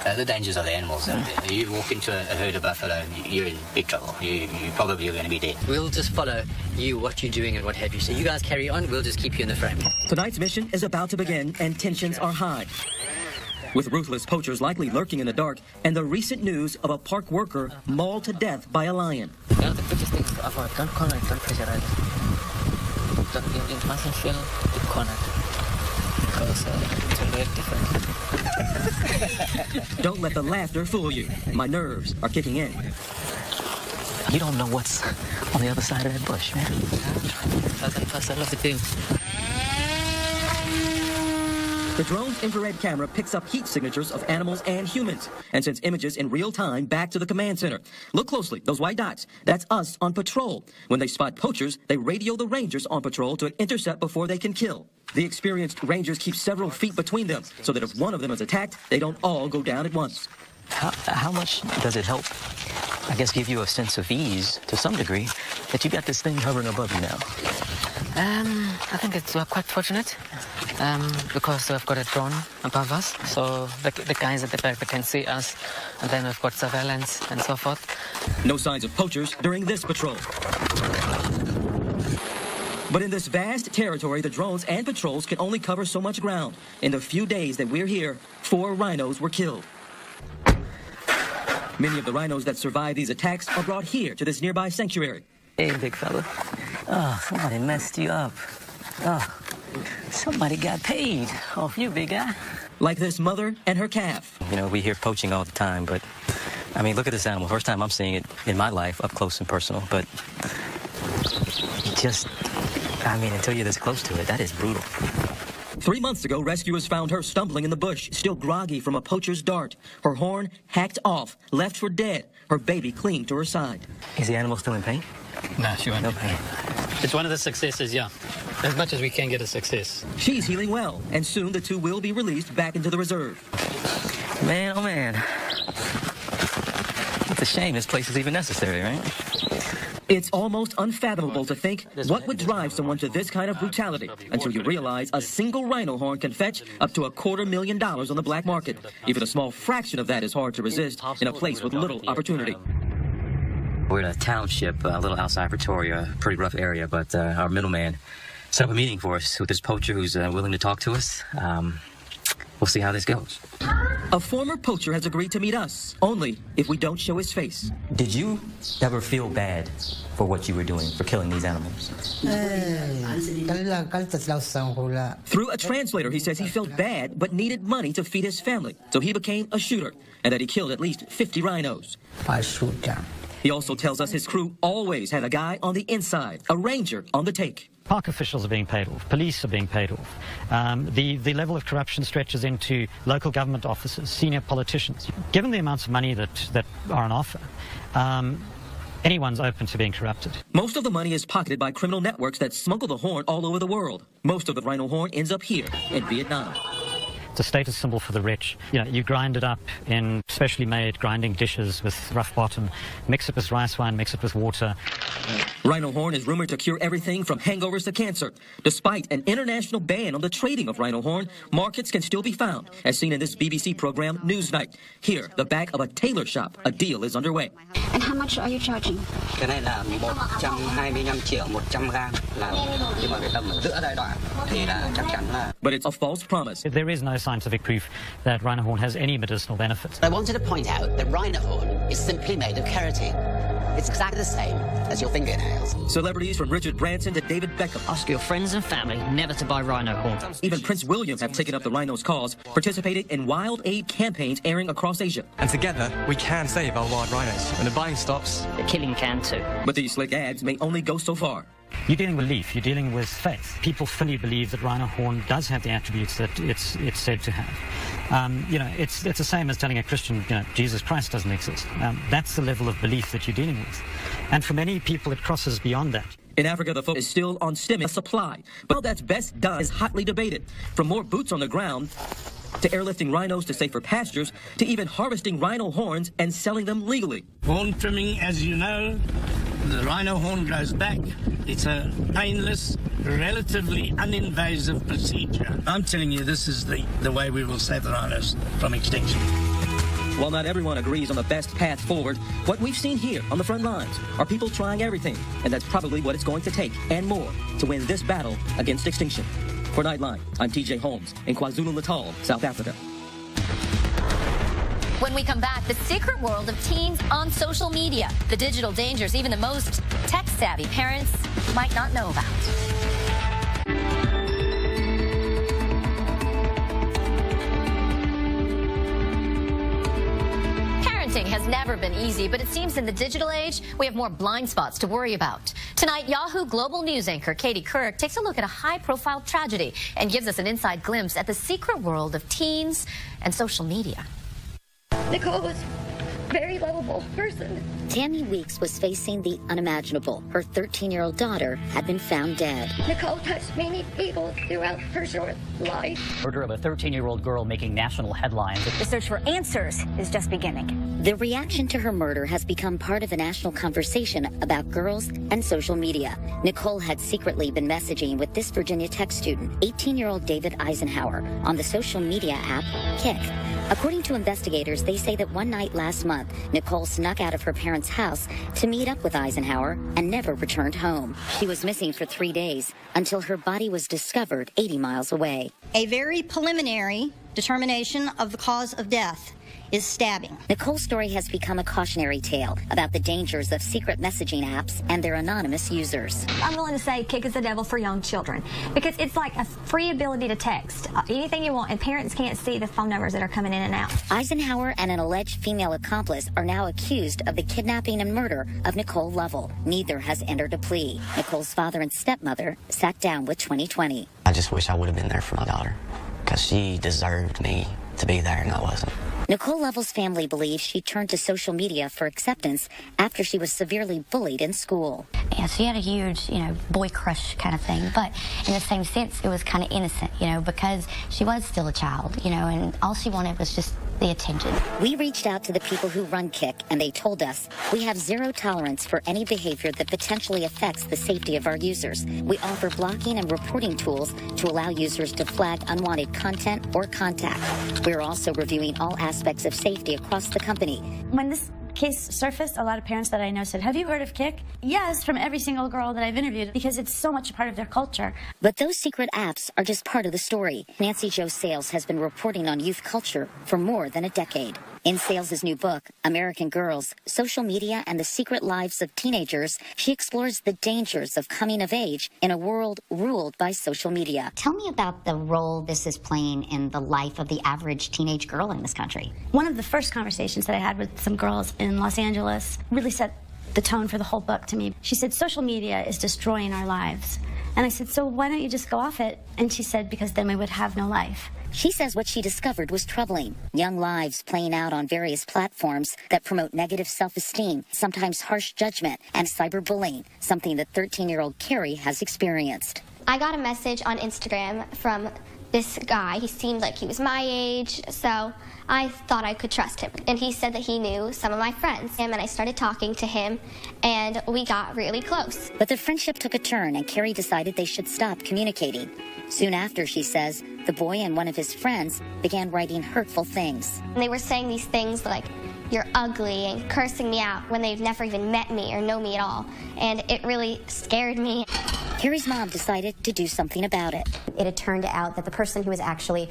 The dangers of the animals out there. You walk into a herd of buffalo, you're in big trouble. You probably are going to be dead. We'll just follow you, what you're doing and what have you. So you guys carry on, we'll just keep you in the frame. Tonight's mission is about to begin, and tensions are high, with ruthless poachers likely lurking in the dark, and the recent news of a park worker mauled to death by a lion. Don't pressure it mustn't feel cornered. Because it's a little different. Don't let the laughter fool you. My nerves are kicking in. You don't know what's on the other side of that bush, man. First, I love the thing. The drone's infrared camera picks up heat signatures of animals and humans and sends images in real time back to the command center. Look closely, those white dots. That's us on patrol. When they spot poachers, they radio the rangers on patrol to intercept before they can kill. The experienced rangers keep several feet between them so that if one of them is attacked, they don't all go down at once. How much does it help, I guess, give you a sense of ease to some degree that you got this thing hovering above you now? I think we're quite fortunate because we've got a drone above us, so the guys at the back can see us, and then we've got surveillance and so forth. No signs of poachers during this patrol. But in this vast territory, the drones and patrols can only cover so much ground. In the few days that we're here, 4 rhinos were killed. Many of the rhinos that survived these attacks are brought here to this nearby sanctuary. Hey, big fella. Oh, somebody messed you up. Oh, somebody got paid off you, big guy. Like this mother and her calf. You know, we hear poaching all the time, but, I mean, look at this animal. First time I'm seeing it in my life, up close and personal, but just, I mean, until you're this close to it, that is brutal. 3 months ago, rescuers found her stumbling in the bush, still groggy from a poacher's dart. Her horn hacked off, left for dead. Her baby clinging to her side. Is the animal still in pain? No, she won't. No pain. It's one of the successes, yeah. As much as we can get a success. She's healing well, and soon the 2 will be released back into the reserve. Man, oh man. It's a shame this place is even necessary, right? It's almost unfathomable to think what would drive someone to this kind of brutality until you realize a single rhino horn can fetch up to $250,000 on the black market. Even a small fraction of that is hard to resist in a place with little opportunity. We're in a township, a little outside Pretoria, pretty rough area, but our middleman set up a meeting for us with this poacher who's willing to talk to us. We'll see how this goes. A former poacher has agreed to meet us, only if we don't show his face. Did you ever feel bad for what you were doing, for killing these animals? Through a translator, he says he felt bad but needed money to feed his family, so he became a shooter, and that he killed at least 50 rhinos. He also tells us his crew always had a guy on the inside, a ranger on the take. Park officials are being paid off. Police are being paid off. The level of corruption stretches into local government officers, senior politicians. Given the amounts of money that are on offer, anyone's open to being corrupted. Most of the money is pocketed by criminal networks that smuggle the horn all over the world. Most of the rhino horn ends up here in Vietnam. It's a status symbol for the rich. You know, you grind it up in specially made grinding dishes with rough bottom, mix it with rice wine, mix it with water. Rhino horn is rumored to cure everything from hangovers to cancer. Despite an international ban on the trading of rhino horn, markets can still be found, as seen in this BBC program, Newsnight. Here, the back of a tailor shop, a deal is underway. And how much are you charging? Cái này là 125 triệu 100 gram nhưng mà cái tầm giữa giai đoạn thì là chắc chắn là. But it's a false promise. There is no scientific proof that rhino horn has any medicinal benefits. I wanted to point out that rhino horn is simply made of keratin. It's exactly the same as your fingernails. Celebrities from Richard Branson to David Beckham. Ask your friends and family never to buy rhino horn. Even Prince William have taken up the rhino's cause, participated in wild aid campaigns airing across Asia. And together, we can save our wild rhinos. When the buying stops, The killing can too. But these slick ads may only go so far. You're dealing with belief, you're dealing with faith. People fully believe that rhino horn does have the attributes that it's said to have. You know, it's the same as telling a Christian, you know, Jesus Christ doesn't exist. That's the level of belief that you're dealing with. And for many people, it crosses beyond that. In Africa, the focus is still on stemming supply. But how that's best done is hotly debated. From more boots on the ground, to airlifting rhinos to safer pastures, to even harvesting rhino horns and selling them legally. Horn trimming, as you know, the rhino horn grows back. It's a painless, relatively uninvasive procedure. I'm telling you, this is the way we will save the rhinos from extinction. While not everyone agrees on the best path forward, what we've seen here on the front lines are people trying everything, and that's probably what it's going to take, and more, to win this battle against extinction. For Nightline, I'm TJ Holmes in KwaZulu-Natal, South Africa. When we come back, the secret world of teens on social media, the digital dangers even the most tech-savvy parents might not know about. Parenting has never been easy, but it seems in the digital age, we have more blind spots to worry about. Tonight, Yahoo Global News anchor Katie Couric takes a look at a high-profile tragedy and gives us an inside glimpse at the secret world of teens and social media. Nicole was a very lovable person. Tammy Weeks was facing the unimaginable. Her 13-year-old daughter had been found dead. Nicole touched many people throughout her short life. Murder of a 13-year-old girl making national headlines. The search for answers is just beginning. The reaction to her murder has become part of the national conversation about girls and social media. Nicole had secretly been messaging with this Virginia Tech student, 18-year-old David Eisenhower, on the social media app Kik. According to investigators, they say that one night last month, Nicole snuck out of her parents' house to meet up with Eisenhower and never returned home. She was missing for 3 days until her body was discovered 80 miles away. A very preliminary determination of the cause of death is stabbing. Nicole's story has become a cautionary tale about the dangers of secret messaging apps and their anonymous users. I'm willing to say Kik is the devil for young children because it's like a free ability to text anything you want, and parents can't see the phone numbers that are coming in and out. Eisenhower and an alleged female accomplice are now accused of the kidnapping and murder of Nicole Lovell. Neither has entered a plea. Nicole's father and stepmother sat down with 2020. I just wish I would have been there for my daughter because she deserved me to be there and I wasn't. Nicole Lovell's family believes she turned to social media for acceptance after she was severely bullied in school. Yeah, she had a huge, boy crush kind of thing, but in the same sense, it was kind of innocent, because she was still a child, and all she wanted was just the attention. We reached out to the people who run Kik, and they told us, we have zero tolerance for any behavior that potentially affects the safety of our users. We offer blocking and reporting tools to allow users to flag unwanted content or contact. We're also reviewing all aspects of safety across the company. When this case surfaced, a lot of parents that I know said, have you heard of Kik? Yes, from every single girl that I've interviewed, because it's so much a part of their culture. But those secret apps are just part of the story. Nancy Jo Sales has been reporting on youth culture for more than a decade. In Sales' new book, American Girls, Social Media and the Secret Lives of Teenagers, she explores the dangers of coming of age in a world ruled by social media. Tell me about the role this is playing in the life of the average teenage girl in this country. One of the first conversations that I had with some girls in Los Angeles really set the tone for the whole book to me. She said, social media is destroying our lives. And I said, so why don't you just go off it? And she said, because then we would have no life. She says what she discovered was troubling. Young lives playing out on various platforms that promote negative self-esteem, sometimes harsh judgment, and cyberbullying, something that 13-year-old Carrie has experienced. I got a message on Instagram from this guy. He seemed like he was my age, so I thought I could trust him. And he said that he knew some of my friends. And I started talking to him, and we got really close. But the friendship took a turn, and Carrie decided they should stop communicating. Soon after, she says, the boy and one of his friends began writing hurtful things. And they were saying these things like, you're ugly, and cursing me out when they've never even met me or know me at all. And it really scared me. Carrie's mom decided to do something about it. It had turned out that the person who was actually